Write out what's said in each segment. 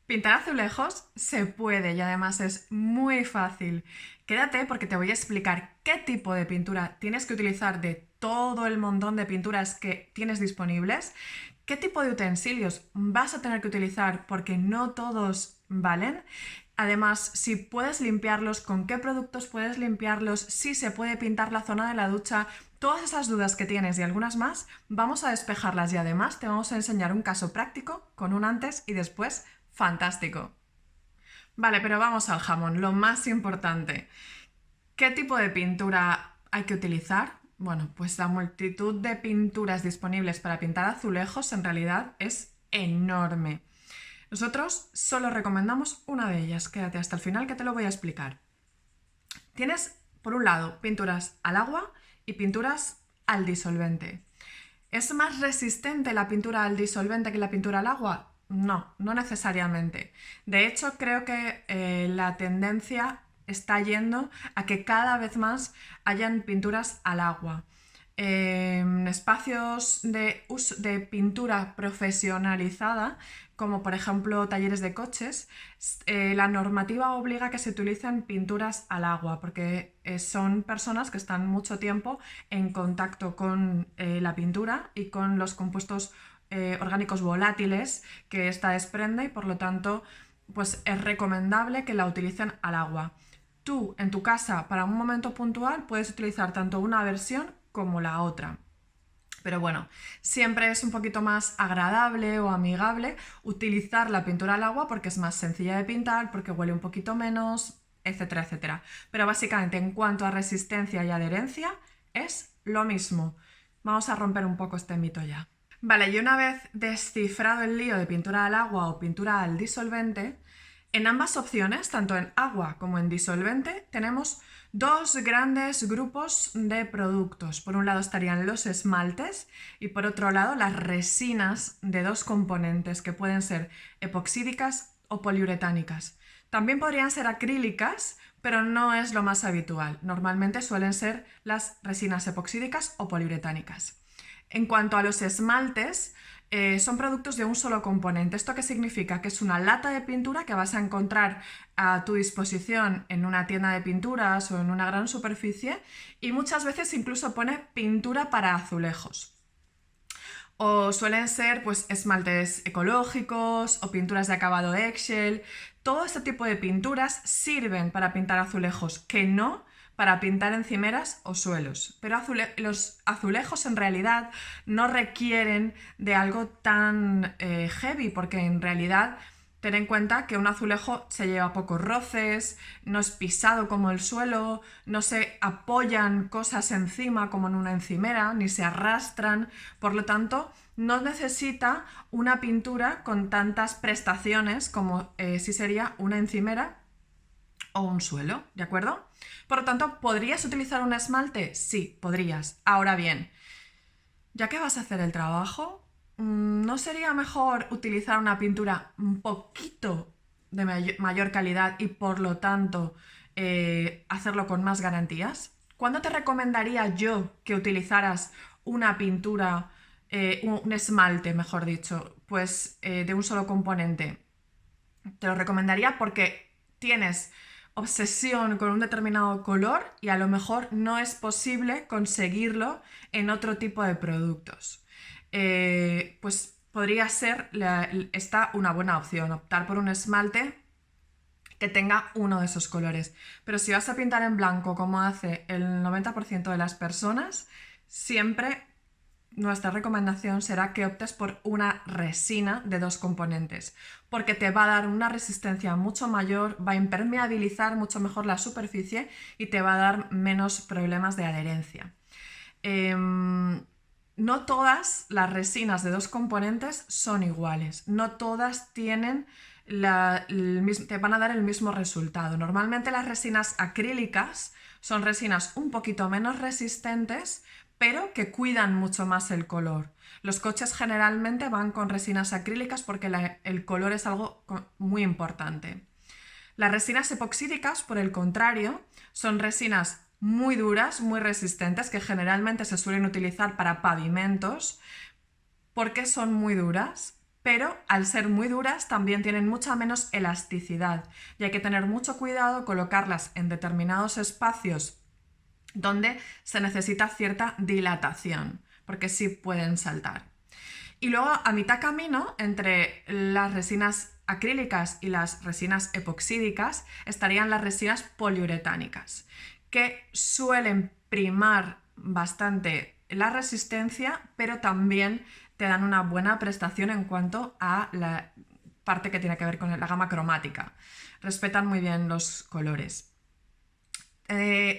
Pintar azulejos se puede y además es muy fácil. Quédate porque te voy a explicar qué tipo de pintura tienes que utilizar de todo el montón de pinturas que tienes disponibles, qué tipo de utensilios vas a tener que utilizar porque no todos valen. Además, si puedes limpiarlos, con qué productos puedes limpiarlos, si se puede pintar la zona de la ducha, todas esas dudas que tienes y algunas más, vamos a despejarlas y además te vamos a enseñar un caso práctico con un antes y después fantástico. Vale, pero vamos al jamón, lo más importante. ¿Qué tipo de pintura hay que utilizar? Bueno, pues la multitud de pinturas disponibles para pintar azulejos en realidad es enorme. Nosotros solo recomendamos una de ellas, quédate hasta el final que te lo voy a explicar. Tienes, por un lado, pinturas al agua y pinturas al disolvente. ¿Es más resistente la pintura al disolvente que la pintura al agua? No, no necesariamente. De hecho, creo que la tendencia está yendo a que cada vez más hayan pinturas al agua. Espacios de pintura profesionalizada, como por ejemplo talleres de coches, la normativa obliga a que se utilicen pinturas al agua, porque son personas que están mucho tiempo en contacto con la pintura y con los compuestos orgánicos volátiles que ésta desprende y por lo tanto pues es recomendable que la utilicen al agua. Tú en tu casa para un momento puntual puedes utilizar tanto una versión como la otra. Pero bueno, siempre es un poquito más agradable o amigable utilizar la pintura al agua porque es más sencilla de pintar, porque huele un poquito menos, etcétera, etcétera. Pero básicamente en cuanto a resistencia y adherencia es lo mismo. Vamos a romper un poco este mito ya. Vale, y una vez descifrado el lío de pintura al agua o pintura al disolvente, en ambas opciones, tanto en agua como en disolvente, tenemos dos grandes grupos de productos. Por un lado estarían los esmaltes y por otro lado las resinas de dos componentes que pueden ser epoxídicas o poliuretánicas. También podrían ser acrílicas, pero no es lo más habitual. Normalmente suelen ser las resinas epoxídicas o poliuretánicas. En cuanto a los esmaltes, son productos de un solo componente. ¿Esto qué significa? Que es una lata de pintura que vas a encontrar a tu disposición en una tienda de pinturas o en una gran superficie y muchas veces incluso pone pintura para azulejos. O suelen ser pues esmaltes ecológicos o pinturas de acabado eggshell. Todo este tipo de pinturas sirven para pintar azulejos, que no para pintar encimeras o suelos. Pero los azulejos en realidad no requieren de algo tan heavy, porque en realidad ten en cuenta que un azulejo se lleva pocos roces, no es pisado como el suelo, no se apoyan cosas encima como en una encimera, ni se arrastran, por lo tanto no necesita una pintura con tantas prestaciones como si sería una encimera o un suelo, ¿de acuerdo? Por lo tanto, ¿podrías utilizar un esmalte? Sí, podrías. Ahora bien, ya que vas a hacer el trabajo, ¿no sería mejor utilizar una pintura un poquito de mayor calidad y por lo tanto hacerlo con más garantías? ¿Cuándo te recomendaría yo que utilizaras una pintura, un esmalte, mejor dicho, pues de un solo componente? Te lo recomendaría porque tienes obsesión con un determinado color y a lo mejor no es posible conseguirlo en otro tipo de productos. Pues podría ser esta una buena opción, optar por un esmalte que tenga uno de esos colores. Pero si vas a pintar en blanco como hace el 90% de las personas, siempre nuestra recomendación será que optes por una resina de dos componentes, porque te va a dar una resistencia mucho mayor, va a impermeabilizar mucho mejor la superficie y te va a dar menos problemas de adherencia. No todas las resinas de dos componentes son iguales, no todas tienen te van a dar el mismo resultado. Normalmente las resinas acrílicas son resinas un poquito menos resistentes, pero que cuidan mucho más el color. Los coches generalmente van con resinas acrílicas porque el color es algo muy importante. Las resinas epoxídicas, por el contrario, son resinas muy duras, muy resistentes, que generalmente se suelen utilizar para pavimentos porque son muy duras, pero al ser muy duras también tienen mucha menos elasticidad y hay que tener mucho cuidado colocarlas en determinados espacios donde se necesita cierta dilatación, porque sí pueden saltar. Y luego a mitad camino entre las resinas acrílicas y las resinas epoxídicas estarían las resinas poliuretánicas, que suelen primar bastante la resistencia, pero también te dan una buena prestación en cuanto a la parte que tiene que ver con la gama cromática. Respetan muy bien los colores.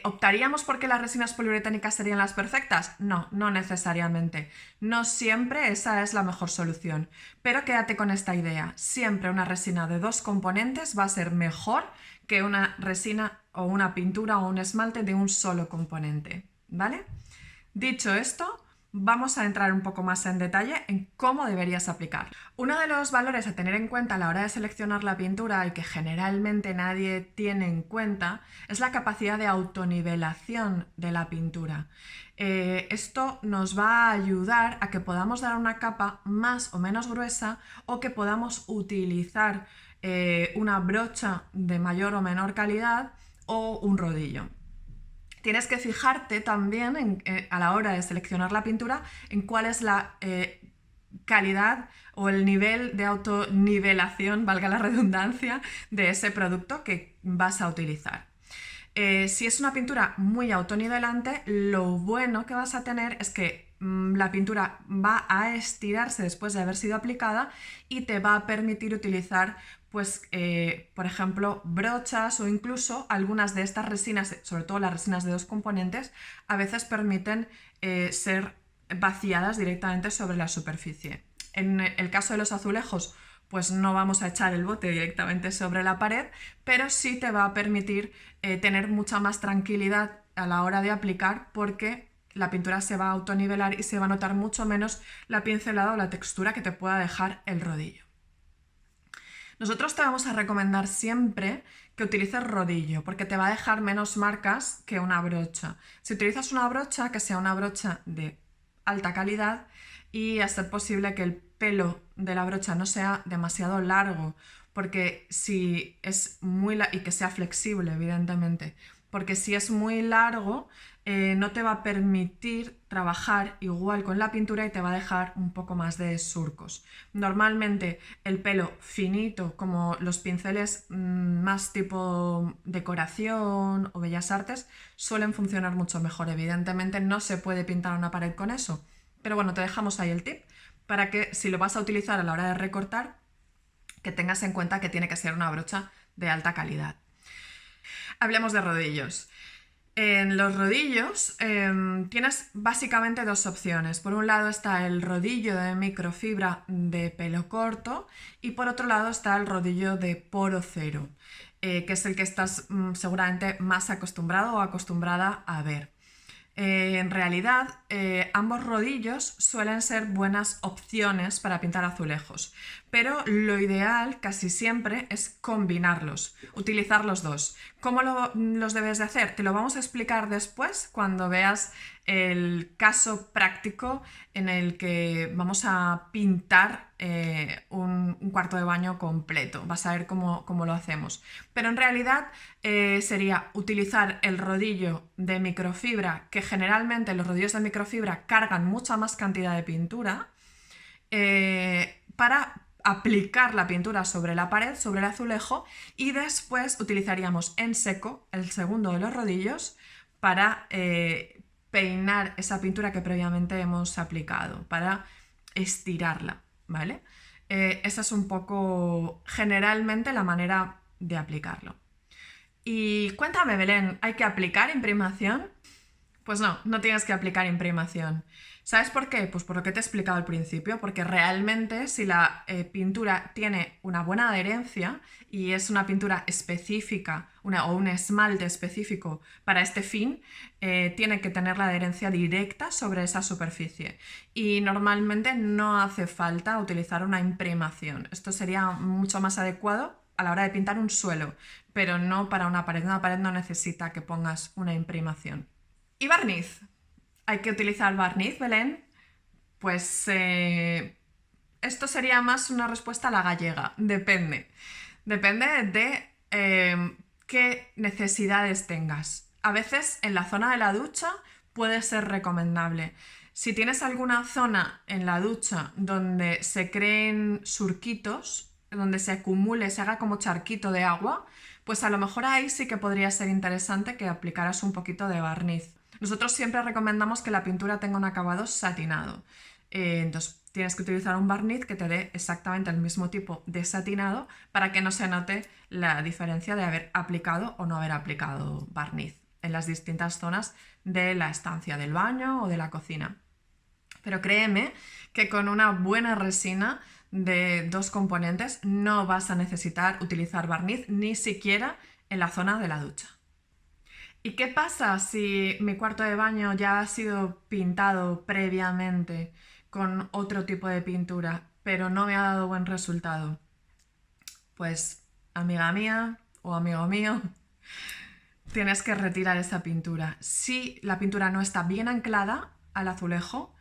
¿Optaríamos porque las resinas poliuretánicas serían las perfectas? No, no necesariamente. No siempre esa es la mejor solución. Pero quédate con esta idea. Siempre una resina de 2 componentes va a ser mejor que una resina o una pintura o un esmalte de un solo componente. ¿Vale? Dicho esto, vamos a entrar un poco más en detalle en cómo deberías aplicar. Uno de los valores a tener en cuenta a la hora de seleccionar la pintura y que generalmente nadie tiene en cuenta es la capacidad de autonivelación de la pintura. Esto nos va a ayudar a que podamos dar una capa más o menos gruesa o que podamos utilizar una brocha de mayor o menor calidad o un rodillo. Tienes que fijarte también a la hora de seleccionar la pintura en cuál es la calidad o el nivel de autonivelación, valga la redundancia, de ese producto que vas a utilizar. Si es una pintura muy autonivelante, lo bueno que vas a tener es que la pintura va a estirarse después de haber sido aplicada y te va a permitir utilizar, pues, por ejemplo, brochas o incluso algunas de estas resinas, sobre todo las resinas de 2 componentes, a veces permiten ser vaciadas directamente sobre la superficie. En el caso de los azulejos, pues no vamos a echar el bote directamente sobre la pared, pero sí te va a permitir tener mucha más tranquilidad a la hora de aplicar porque la pintura se va a autonivelar y se va a notar mucho menos la pincelada o la textura que te pueda dejar el rodillo. Nosotros te vamos a recomendar siempre que utilices rodillo porque te va a dejar menos marcas que una brocha. Si utilizas una brocha, que sea una brocha de alta calidad y a ser posible que el pelo de la brocha no sea demasiado largo, porque si es y que sea flexible, evidentemente, porque si es muy largo no te va a permitir trabajar igual con la pintura y te va a dejar un poco más de surcos. Normalmente el pelo finito, como los pinceles más tipo decoración o bellas artes, suelen funcionar mucho mejor. Evidentemente no se puede pintar una pared con eso, pero bueno, te dejamos ahí el tip para que si lo vas a utilizar a la hora de recortar, que tengas en cuenta que tiene que ser una brocha de alta calidad. Hablemos de rodillos. En los rodillos tienes básicamente 2 opciones. Por un lado está el rodillo de microfibra de pelo corto y por otro lado está el rodillo de poro cero, que es el que estás seguramente más acostumbrado o acostumbrada a ver. En realidad, ambos rodillos suelen ser buenas opciones para pintar azulejos, pero lo ideal casi siempre es combinarlos, utilizar los dos. ¿Cómo los debes de hacer? Te lo vamos a explicar después cuando veas el caso práctico en el que vamos a pintar un cuarto de baño completo. Vas a ver cómo lo hacemos. Pero en realidad sería utilizar el rodillo de microfibra, que generalmente los rodillos de microfibra cargan mucha más cantidad de pintura, para aplicar la pintura sobre la pared, sobre el azulejo, y después utilizaríamos en seco el segundo de los rodillos para peinar esa pintura que previamente hemos aplicado, para estirarla, ¿vale? Esa es un poco generalmente la manera de aplicarlo. Y cuéntame, Belén, ¿hay que aplicar imprimación? Pues no, no tienes que aplicar imprimación. ¿Sabes por qué? Pues por lo que te he explicado al principio, porque realmente si la pintura tiene una buena adherencia y es una pintura específica o un esmalte específico para este fin, tiene que tener la adherencia directa sobre esa superficie. Y normalmente no hace falta utilizar una imprimación. Esto sería mucho más adecuado a la hora de pintar un suelo, pero no para una pared. Una pared no necesita que pongas una imprimación. ¿Y barniz? ¿Hay que utilizar barniz, Belén? Pues esto sería más una respuesta a la gallega, depende. Depende de qué necesidades tengas. A veces en la zona de la ducha puede ser recomendable. Si tienes alguna zona en la ducha donde se creen surquitos, donde se acumule, se haga como charquito de agua, pues a lo mejor ahí sí que podría ser interesante que aplicaras un poquito de barniz. Nosotros siempre recomendamos que la pintura tenga un acabado satinado. Entonces tienes que utilizar un barniz que te dé exactamente el mismo tipo de satinado para que no se note la diferencia de haber aplicado o no haber aplicado barniz en las distintas zonas de la estancia del baño o de la cocina. Pero créeme que con una buena resina de 2 componentes no vas a necesitar utilizar barniz ni siquiera en la zona de la ducha. ¿Y qué pasa si mi cuarto de baño ya ha sido pintado previamente con otro tipo de pintura, pero no me ha dado buen resultado? Pues, amiga mía o amigo mío, tienes que retirar esa pintura. Si la pintura no está bien anclada al azulejo,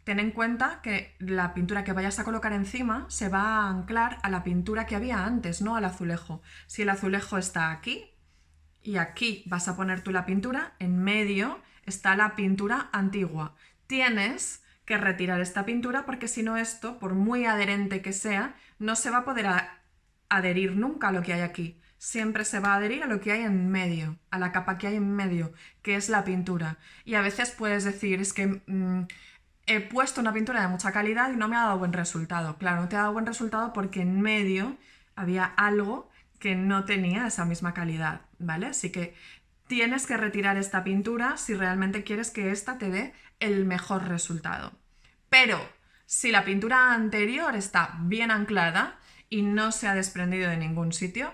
ten en cuenta que la pintura que vayas a colocar encima se va a anclar a la pintura que había antes, no al azulejo. Si el azulejo está aquí y aquí vas a poner tú la pintura, en medio está la pintura antigua. Tienes que retirar esta pintura porque si no esto, por muy adherente que sea, no se va a poder adherir nunca a lo que hay aquí. Siempre se va a adherir a lo que hay en medio, a la capa que hay en medio, que es la pintura. Y a veces puedes decir, es que he puesto una pintura de mucha calidad y no me ha dado buen resultado. Claro, no te ha dado buen resultado porque en medio había algo que no tenía esa misma calidad, ¿vale? Así que tienes que retirar esta pintura si realmente quieres que esta te dé el mejor resultado. Pero si la pintura anterior está bien anclada y no se ha desprendido de ningún sitio,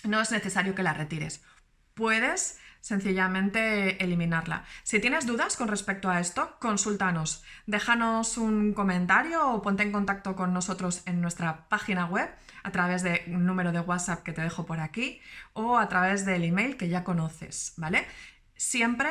no es necesario que la retires. Puedes sencillamente eliminarla. Si tienes dudas con respecto a esto, consúltanos. Déjanos un comentario o ponte en contacto con nosotros en nuestra página web a través de un número de WhatsApp que te dejo por aquí o a través del email que ya conoces, ¿vale? Siempre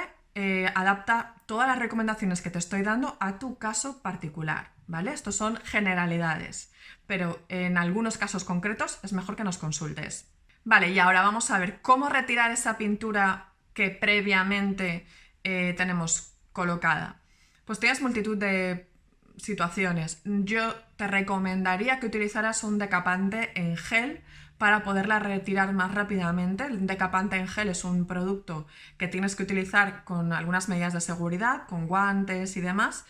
adapta todas las recomendaciones que te estoy dando a tu caso particular, ¿vale? Estos son generalidades, pero en algunos casos concretos es mejor que nos consultes. Vale, y ahora vamos a ver cómo retirar esa pintura que previamente tenemos colocada. Pues tienes multitud de situaciones. Yo te recomendaría que utilizaras un decapante en gel para poderla retirar más rápidamente. El decapante en gel es un producto que tienes que utilizar con algunas medidas de seguridad, con guantes y demás,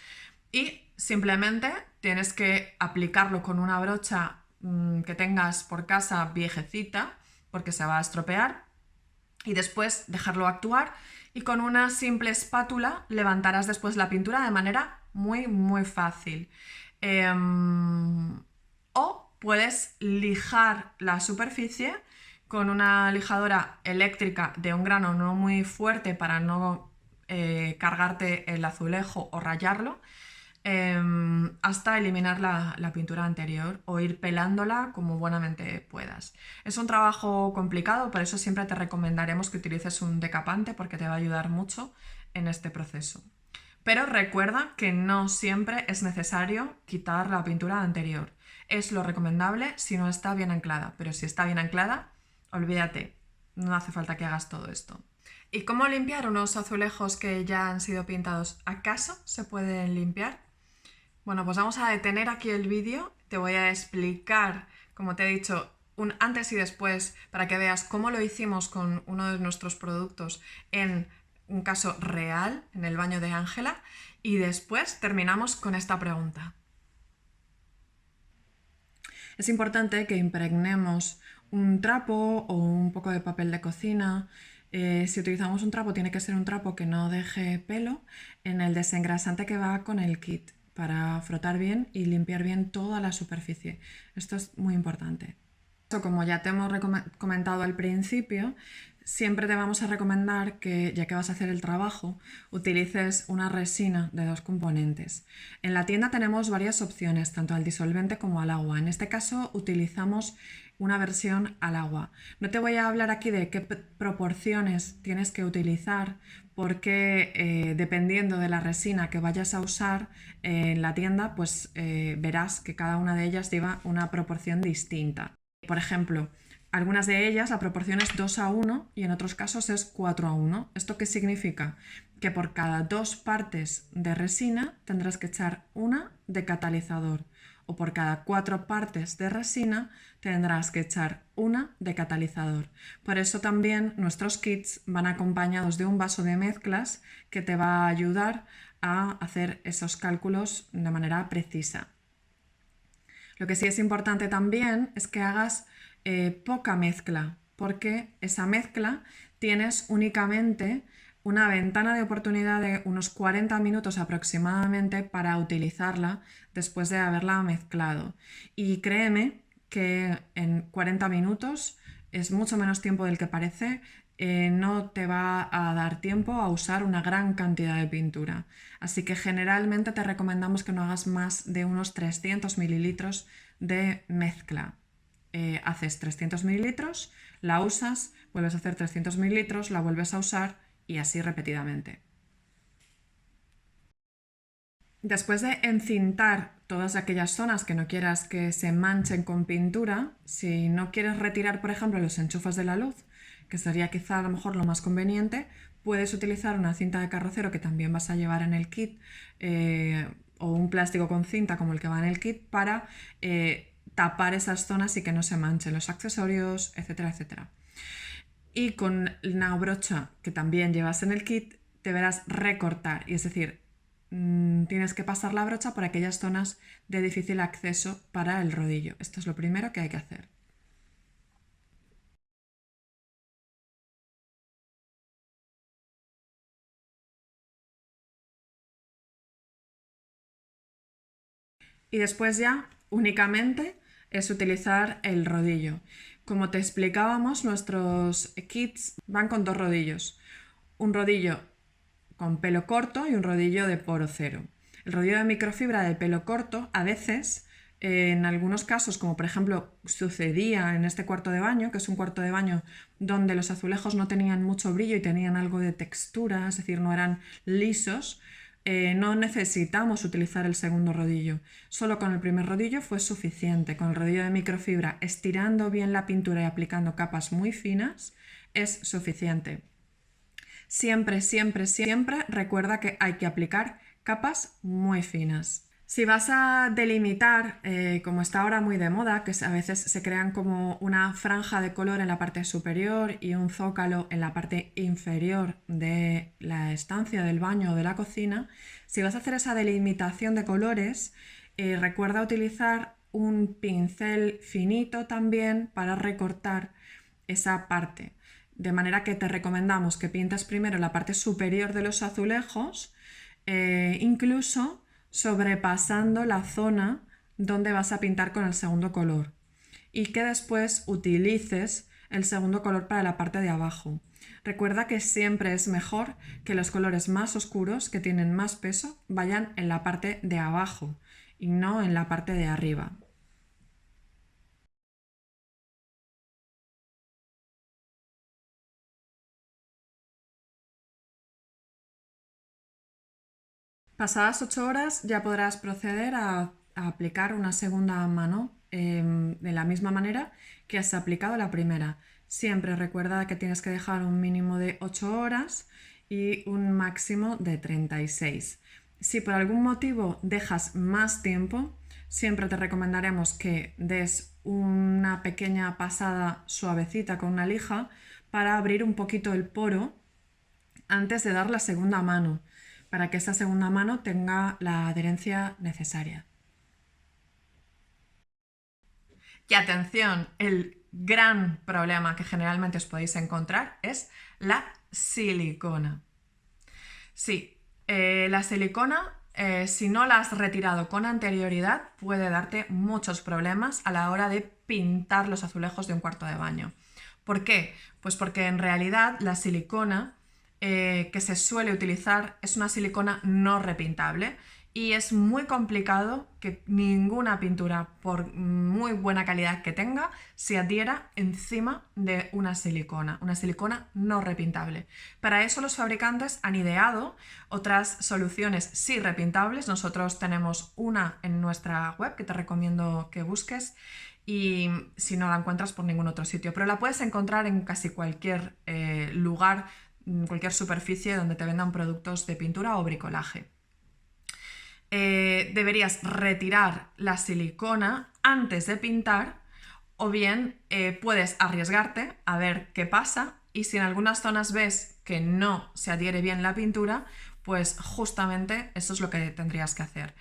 y simplemente tienes que aplicarlo con una brocha que tengas por casa viejecita, porque se va a estropear, y después dejarlo actuar y con una simple espátula levantarás después la pintura de manera muy fácil. O puedes lijar la superficie con una lijadora eléctrica de un grano no muy fuerte para no cargarte el azulejo o rayarlo, hasta eliminar la pintura anterior o ir pelándola como buenamente puedas. Es un trabajo complicado, por eso siempre te recomendaremos que utilices un decapante porque te va a ayudar mucho en este proceso. Pero recuerda que no siempre es necesario quitar la pintura anterior. Es lo recomendable si no está bien anclada, pero si está bien anclada, olvídate, no hace falta que hagas todo esto. ¿Y cómo limpiar unos azulejos que ya han sido pintados? ¿Acaso se pueden limpiar? Bueno, pues vamos a detener aquí el vídeo. Te voy a explicar, como te he dicho, un antes y después para que veas cómo lo hicimos con uno de nuestros productos en un caso real, en el baño de Ángela, y después terminamos con esta pregunta. Es importante que impregnemos un trapo o un poco de papel de cocina. Si utilizamos un trapo, tiene que ser un trapo que no deje pelo en el desengrasante que va con el kit para frotar bien y limpiar bien toda la superficie. Esto es muy importante. Como ya te hemos comentado al principio, siempre te vamos a recomendar que, ya que vas a hacer el trabajo, utilices una resina de 2 componentes. En la tienda tenemos varias opciones, tanto al disolvente como al agua. En este caso utilizamos una versión al agua. No te voy a hablar aquí de qué proporciones tienes que utilizar porque dependiendo de la resina que vayas a usar en la tienda, pues verás que cada una de ellas lleva una proporción distinta. Por ejemplo, algunas de ellas la proporción es 2:1 y en otros casos es 4:1. ¿Esto qué significa? Que por cada 2 partes de resina tendrás que echar una de catalizador, o por cada 4 partes de resina tendrás que echar una de catalizador. Por eso también nuestros kits van acompañados de un vaso de mezclas que te va a ayudar a hacer esos cálculos de manera precisa. Lo que sí es importante también es que hagas poca mezcla, porque esa mezcla tienes únicamente una ventana de oportunidad de unos 40 minutos aproximadamente para utilizarla después de haberla mezclado. Y créeme que en 40 minutos es mucho menos tiempo del que parece. No te va a dar tiempo a usar una gran cantidad de pintura. Así que generalmente te recomendamos que no hagas más de unos 300 mililitros de mezcla. Haces 300 mililitros, la usas, vuelves a hacer 300 mililitros, la vuelves a usar y así repetidamente. Después de encintar todas aquellas zonas que no quieras que se manchen con pintura, si no quieres retirar, por ejemplo, los enchufes de la luz, que sería quizá a lo mejor lo más conveniente, puedes utilizar una cinta de carrocero que también vas a llevar en el kit o un plástico con cinta como el que va en el kit para tapar esas zonas y que no se manchen los accesorios, etcétera, etcétera. Y con una brocha que también llevas en el kit deberás recortar, y es decir, tienes que pasar la brocha por aquellas zonas de difícil acceso para el rodillo. Esto es lo primero que hay que hacer. Y después ya únicamente es utilizar el rodillo. Como te explicábamos, nuestros kits van con 2 rodillos. Un rodillo con pelo corto y un rodillo de poro cero. El rodillo de microfibra de pelo corto a veces, en algunos casos, como por ejemplo sucedía en este cuarto de baño, que es un cuarto de baño donde los azulejos no tenían mucho brillo y tenían algo de textura, es decir, no eran lisos, no necesitamos utilizar el segundo rodillo. Solo con el primer rodillo fue suficiente. Con el rodillo de microfibra, estirando bien la pintura y aplicando capas muy finas, es suficiente. Siempre, siempre, siempre recuerda que hay que aplicar capas muy finas. Si vas a delimitar, como está ahora muy de moda, que a veces se crean como una franja de color en la parte superior y un zócalo en la parte inferior de la estancia del baño o de la cocina, si vas a hacer esa delimitación de colores, recuerda utilizar un pincel finito también para recortar esa parte. De manera que te recomendamos que pintes primero la parte superior de los azulejos, incluso sobrepasando la zona donde vas a pintar con el segundo color, y que después utilices el segundo color para la parte de abajo. Recuerda que siempre es mejor que los colores más oscuros, que tienen más peso, vayan en la parte de abajo y no en la parte de arriba. Pasadas 8 horas ya podrás proceder a aplicar una segunda mano de la misma manera que has aplicado la primera. Siempre recuerda que tienes que dejar un mínimo de 8 horas y un máximo de 36. Si por algún motivo dejas más tiempo, siempre te recomendaremos que des una pequeña pasada suavecita con una lija para abrir un poquito el poro antes de dar la segunda mano, para que esta segunda mano tenga la adherencia necesaria. Y atención, el gran problema que generalmente os podéis encontrar es la silicona. Sí, la silicona, si no la has retirado con anterioridad, puede darte muchos problemas a la hora de pintar los azulejos de un cuarto de baño. ¿Por qué? Pues porque en realidad la silicona que se suele utilizar es una silicona no repintable y es muy complicado que ninguna pintura, por muy buena calidad que tenga, se adhiera encima de una silicona no repintable. Para eso los fabricantes han ideado otras soluciones sí repintables. Nosotros tenemos una en nuestra web que te recomiendo que busques, y si no la encuentras por ningún otro sitio, pero la puedes encontrar en casi cualquier lugar, cualquier superficie donde te vendan productos de pintura o bricolaje. Deberías retirar la silicona antes de pintar, o bien puedes arriesgarte a ver qué pasa, y si en algunas zonas ves que no se adhiere bien la pintura, pues justamente eso es lo que tendrías que hacer.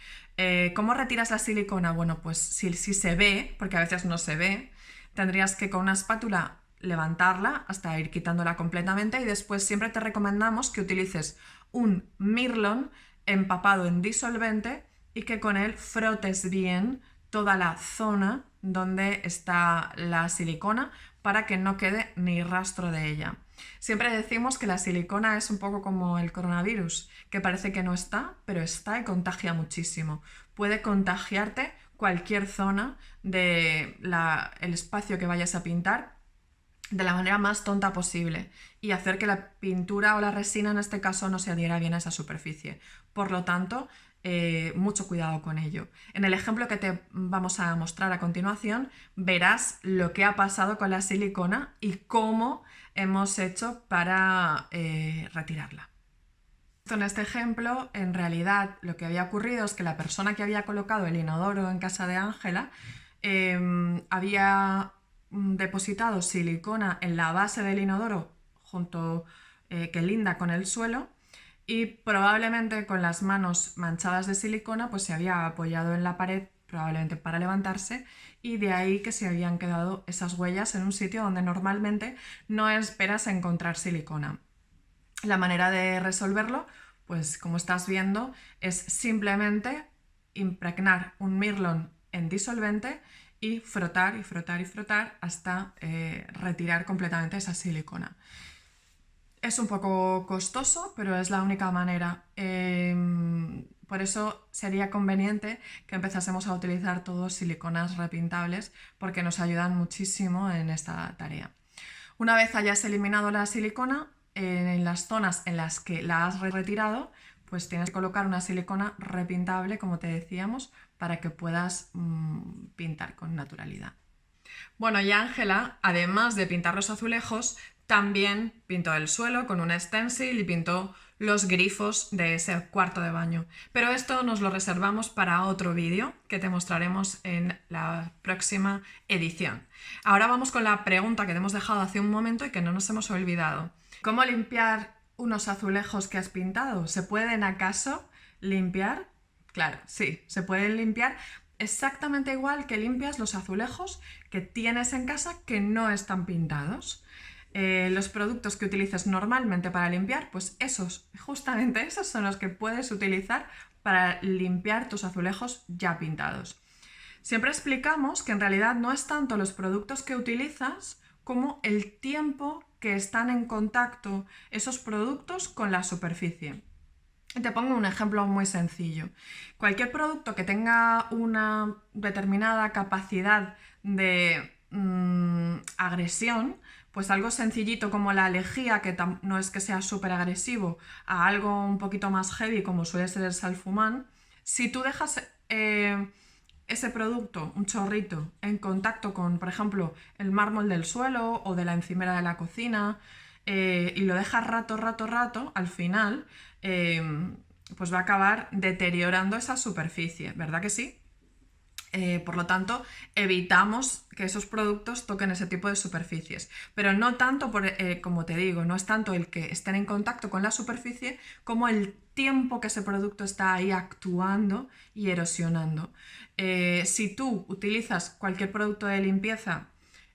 ¿Cómo retiras la silicona? Bueno, pues si se ve, porque a veces no se ve, tendrías que con una espátula levantarla hasta ir quitándola completamente, y después siempre te recomendamos que utilices un Mirlon empapado en disolvente y que con él frotes bien toda la zona donde está la silicona para que no quede ni rastro de ella. Siempre decimos que la silicona es un poco como el coronavirus, que parece que no está, pero está y contagia muchísimo. Puede contagiarte cualquier zona del espacio que vayas a pintar de la manera más tonta posible y hacer que la pintura o la resina en este caso no se adhiera bien a esa superficie. Por lo tanto, mucho cuidado con ello. En el ejemplo que te vamos a mostrar a continuación, verás lo que ha pasado con la silicona y cómo hemos hecho para retirarla. En este ejemplo, en realidad lo que había ocurrido es que la persona que había colocado el inodoro en casa de Ángela había depositado silicona en la base del inodoro que linda con el suelo, y probablemente con las manos manchadas de silicona pues se había apoyado en la pared, probablemente para levantarse, y de ahí que se habían quedado esas huellas en un sitio donde normalmente no esperas encontrar silicona. La manera de resolverlo, pues como estás viendo, es simplemente impregnar un Mirlon en disolvente y frotar y frotar y frotar hasta retirar completamente esa silicona. Es un poco costoso, pero es la única manera. Por eso sería conveniente que empezásemos a utilizar todos siliconas repintables, porque nos ayudan muchísimo en esta tarea. Una vez hayas eliminado la silicona, en las zonas en las que la has retirado, pues tienes que colocar una silicona repintable, como te decíamos, para que puedas pintar con naturalidad. Bueno, y Ángela, además de pintar los azulejos, también pintó el suelo con un stencil y pintó los grifos de ese cuarto de baño. Pero esto nos lo reservamos para otro vídeo que te mostraremos en la próxima edición. Ahora vamos con la pregunta que te hemos dejado hace un momento y que no nos hemos olvidado. ¿Cómo limpiar unos azulejos que has pintado? ¿Se pueden acaso limpiar? Claro, sí, se pueden limpiar exactamente igual que limpias los azulejos que tienes en casa que no están pintados. Los productos que utilices normalmente para limpiar, pues justamente esos son los que puedes utilizar para limpiar tus azulejos ya pintados. Siempre explicamos que en realidad no es tanto los productos que utilizas como el tiempo que están en contacto esos productos con la superficie. Te pongo un ejemplo muy sencillo. Cualquier producto que tenga una determinada capacidad de agresión, pues algo sencillito como la lejía, que no es que sea súper agresivo, a algo un poquito más heavy como suele ser el salfumán, si tú dejas ese producto, un chorrito, en contacto con, por ejemplo, el mármol del suelo o de la encimera de la cocina, y lo dejas rato, al final pues va a acabar deteriorando esa superficie, ¿verdad que sí? Por lo tanto, evitamos que esos productos toquen ese tipo de superficies. Pero no tanto, como te digo, no es tanto el que estén en contacto con la superficie como el tiempo que ese producto está ahí actuando y erosionando. Si tú utilizas cualquier producto de limpieza,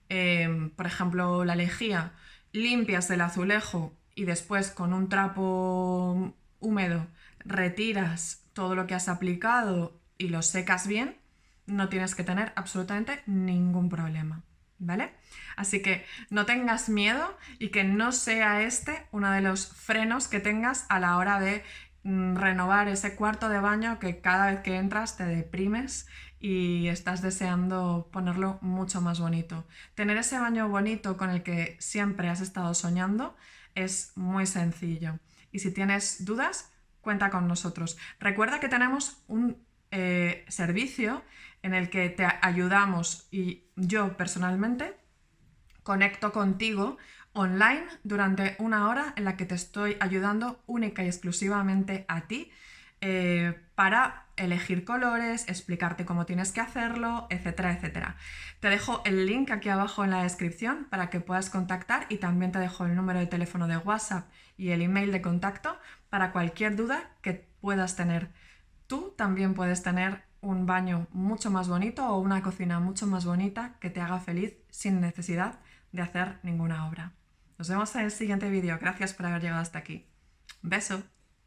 por ejemplo la lejía, limpias el azulejo y después con un trapo húmedo retiras todo lo que has aplicado y lo secas bien, no tienes que tener absolutamente ningún problema, ¿vale? Así que no tengas miedo y que no sea este uno de los frenos que tengas a la hora de renovar ese cuarto de baño que cada vez que entras te deprimes y estás deseando ponerlo mucho más bonito. Tener ese baño bonito con el que siempre has estado soñando es muy sencillo. Y si tienes dudas, cuenta con nosotros. Recuerda que tenemos un servicio en el que te ayudamos y yo personalmente conecto contigo online durante 1 hora en la que te estoy ayudando única y exclusivamente a ti para elegir colores, explicarte cómo tienes que hacerlo, etcétera, etcétera. Te dejo el link aquí abajo en la descripción para que puedas contactar y también te dejo el número de teléfono de WhatsApp y el email de contacto para cualquier duda que puedas tener. Tú también puedes tener un baño mucho más bonito o una cocina mucho más bonita que te haga feliz sin necesidad de hacer ninguna obra. Nos vemos en el siguiente vídeo. Gracias por haber llegado hasta aquí. Un beso.